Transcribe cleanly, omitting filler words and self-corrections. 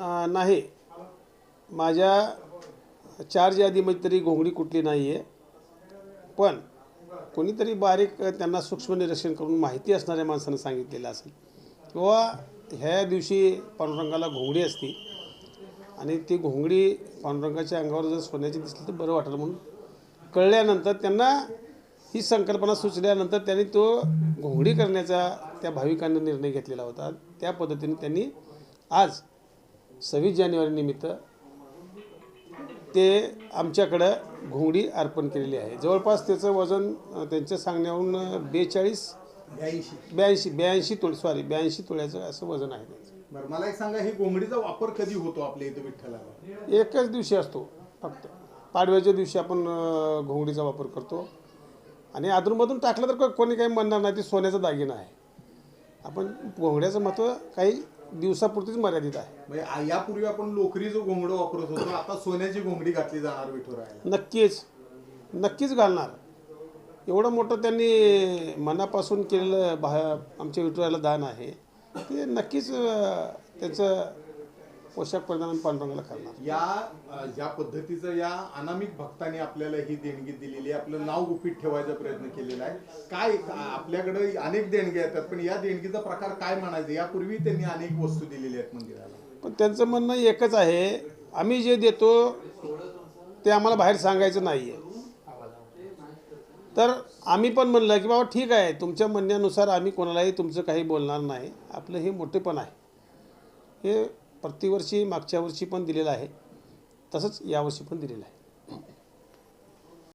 नाही, माझ्या चार्ज यादीमध्ये तरी घोंगडी कुठली नाही आहे, पण कोणीतरी बारीक त्यांना सूक्ष्म निरीक्षण करून माहिती असणाऱ्या माणसानं सांगितलेलं असेल किंवा ह्या दिवशी पांडुरंगाला घोंगडी असते आणि ती घोंगडी पांडुरंगाच्या अंगावर जर सोन्याची दिसली तर बरं वाटेल म्हणून कळल्यानंतर त्यांना ही संकल्पना सुचल्यानंतर त्यांनी तो घोंगडी करण्याचा त्या भाविकांनी निर्णय घेतलेला होता। त्या पद्धतीने त्यांनी आज 26 जानेवारी निमित्त ते आमच्याकडं घोंगडी अर्पण केलेली आहे। जवळपास त्याचं वजन त्यांच्या सांगण्यावरून 82 तोळ्याचं असं वजन आहे त्याचं। बरं, मला एक सांगा, ही घोंगडीचा वापर कधी होतो आपल्या इथं विठ्ठलाला? एकच दिवशी असतो, फक्त पाडव्याच्या दिवशी आपण घोंगडीचा वापर करतो आणि अधूनमधून टाकलं तर कोणी काही म्हणणार नाही, ते सोन्याचा दागिना आहे। आपण घोंगड्याचं महत्त्व काही दिवसापुरतीच मर्यादित आहे। म्हणजे यापूर्वी आपण लोकरी जो घोंगडं वापरत होतो, आता सोन्याची घोंगडी घातली जाणार विठुरायाला? नक्कीच घालणार। एवढं मोठं त्यांनी मनापासून केलेलं आमच्या विठुरायाला दान आहे, ते नक्कीच त्याचं पोशाख परिधान पांडुरंगाला करणार। ज्या पद्धतीचं या अनामिक भक्तांनी आपल्याला ही देणगी दिलेली आहे, आपलं नाव गुपित ठेवायचा प्रयत्न केलेला आहे, काय आपल्याकडे अनेक देणग्या येतात, पण या देणगीचा प्रकार काय म्हणायचं? यापूर्वी त्यांनी अनेक वस्तू दिलेल्या आहेत मंदिराला, पण त्यांचं म्हणणं एकच आहे, आम्ही जे देतो ते आम्हाला बाहेर सांगायचं नाही आहे। तर आम्ही पण म्हणलं की बाबा ठीक आहे, तुमच्या म्हणण्यानुसार आम्ही कोणालाही तुमचं काही बोलणार नाही, आपलं हे मोठेपण आहे। हे प्रतिवर्षी मागच्या वर्षी पण दिलेलं आहे, तसंच यावर्षी पण दिलेलं आहे।